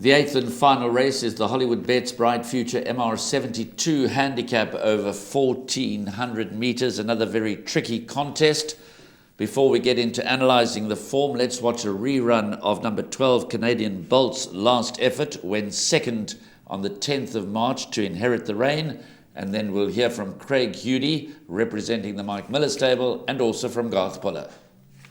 The eighth and final race is the Hollywood Bets Bright Future MR72 handicap over 1,400 meters. Another very tricky contest. Before we get into analysing the form, let's watch a rerun of number 12 Canadian Bolt's last effort, when second on the 10th of March to Inherit the Rain. And then we'll hear from Craig Hudie, representing the Mike Miller stable, and also from Garth Puller.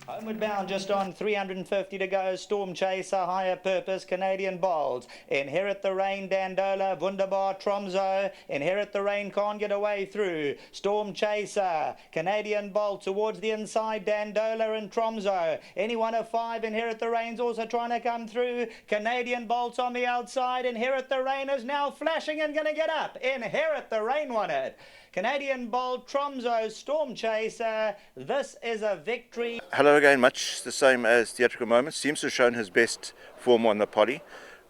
Homeward bound, just on 350 to go. Storm Chaser, Higher Purpose, Canadian Bold. Inherit the Rain, Dandola, Wunderbar, Tromso. Inherit the Rain, can't get away through. Storm Chaser, Canadian Bold towards the inside, Dandola and Tromso. Any one of five, Inherit the Rain's also trying to come through. Canadian Bolt's on the outside. Inherit the Rain is now flashing and going to get up. Inherit the Rain won it. Canadian Bold, Tromso, Storm Chaser. This is a victory. Hello again, much the same as Theatrical Moments. Seems to have shown his best form on the poly,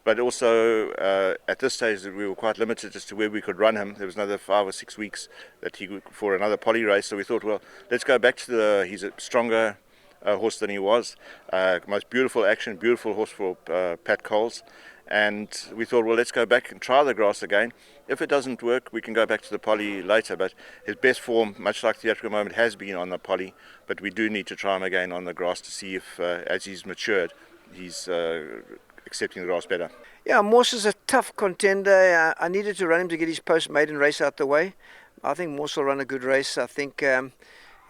but also at this stage we were quite limited as to where we could run him. There was another 5 or 6 weeks that he could, for another poly race, so we thought, well, let's go back to he's a stronger horse than he was. Most beautiful action, beautiful horse for Pat Coles. And we thought, well, let's go back and try the grass again. If it doesn't work, we can go back to the poly later. But his best form, much like Theatrical Moment, has been on the poly. But we do need to try him again on the grass to see if, as he's matured, he's accepting the grass better. Yeah, Morse is a tough contender. I needed to run him to get his post-maiden race out the way. I think Morse will run a good race. I think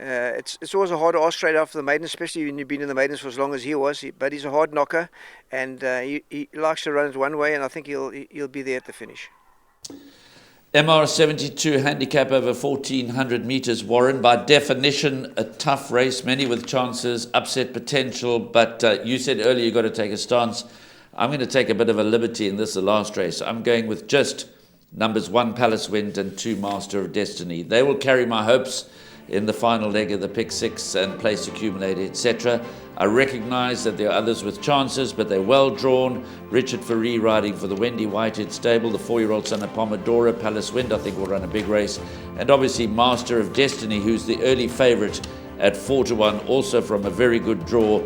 it's always a hard ask straight after the maiden, especially when you've been in the maidens for as long as he was. But he's a hard knocker, and he likes to run it one way, and I think he'll be there at the finish. MR72 handicap over 1,400 meters, Warren. By definition, a tough race, many with chances, upset potential. But you said earlier you've got to take a stance. I'm going to take a bit of a liberty in this, the last race. I'm going with just numbers 1 Palace Wind and 2 Master of Destiny. They will carry my hopes in the final leg of the pick 6 and place accumulator, etc. I recognise that there are others with chances, but they're well drawn. Richard Ferree riding for the Wendy Whitehead stable, the 4-year-old son of Pomodoro. Palace Wind, I think, will run a big race. And obviously Master of Destiny, who's the early favourite at 4-1, also from a very good draw,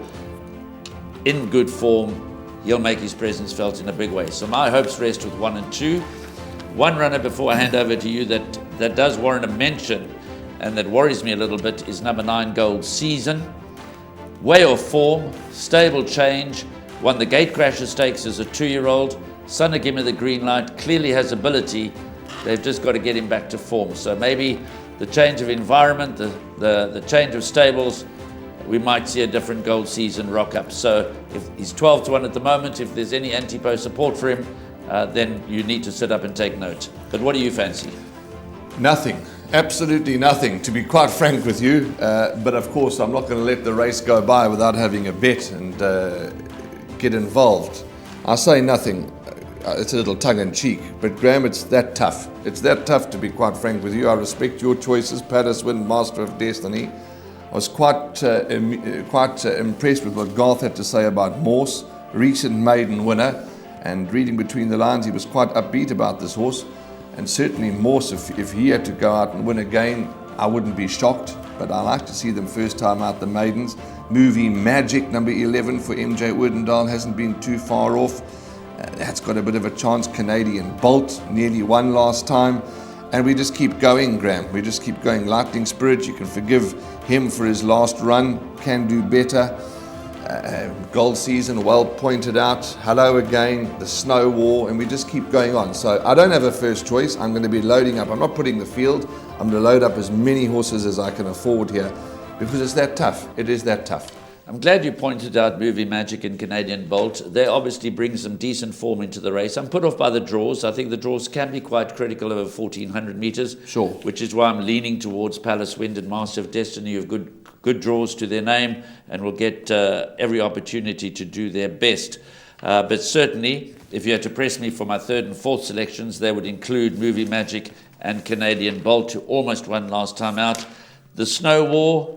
in good form. He'll make his presence felt in a big way. So my hopes rest with 1 and 2. One runner before I hand over to you that does warrant a mention, and that worries me a little bit, is number 9 Gold Season. Way off form, stable change, won the Gatecrasher Stakes as a 2-year-old. Son of Gimme the Green Light, clearly has ability. They've just got to get him back to form. So maybe the change of environment, the change of stables, we might see a different Gold Season rock up. So if he's 12-1 at the moment, if there's any anti-post support for him, then you need to sit up and take note. But what do you fancy? Nothing. Absolutely nothing, to be quite frank with you. But of course, I'm not going to let the race go by without having a bet and get involved. I say nothing. It's a little tongue-in-cheek, but Graham, it's that tough. It's that tough, to be quite frank with you. I respect your choices. Palace Wind, Master of Destiny. I was quite impressed with what Garth had to say about Morse, recent maiden winner, and reading between the lines, he was quite upbeat about this horse. And certainly Morse, if he had to go out and win again, I wouldn't be shocked. But I like to see them first time out the maidens. Movie Magic, number 11 for MJ Woodendale, hasn't been too far off. That's got a bit of a chance. Canadian Bolt, nearly won last time. And we just keep going, Graham. We just keep going. Lightning Spirit, you can forgive him for his last run. Can do better. Gold Season, well pointed out. Hello Again, the Snow War, and we just keep going on. So I don't have a first choice. I'm going to be loading up. I'm not putting the field. I'm going to load up as many horses as I can afford here, because it's that tough. It is that tough. I'm glad you pointed out Movie Magic and Canadian Bolt. They obviously bring some decent form into the race. I'm put off by the draws. I think the draws can be quite critical over 1,400 metres. Sure. Which is why I'm leaning towards Palace Wind and Master of Destiny, who have good draws to their name and will get every opportunity to do their best. But certainly, if you had to press me for my 3rd and 4th selections, they would include Movie Magic and Canadian Bolt, who almost won last time out. The Snow War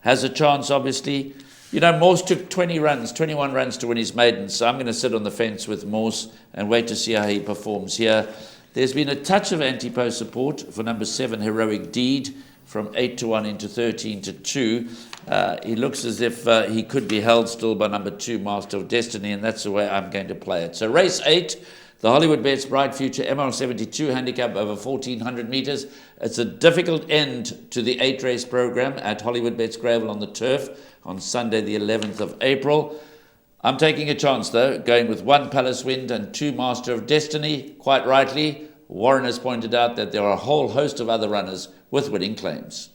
has a chance, obviously. You know, Morse took 21 runs to win his maiden, so I'm going to sit on the fence with Morse and wait to see how he performs here. There's been a touch of anti-post support for number 7, Heroic Deed, from 8-1 into 13-2. He looks as if he could be held still by number 2, Master of Destiny, and that's the way I'm going to play it. So race 8, the Hollywood Bets Bright Future MR72 handicap over 1,400 meters. It's a difficult end to the 8-race program at Hollywood Bets Gravel on the Turf on Sunday the 11th of April. I'm taking a chance though, going with 1 Palace Wind and 2 Master of Destiny. Quite rightly, Warren has pointed out that there are a whole host of other runners with winning claims.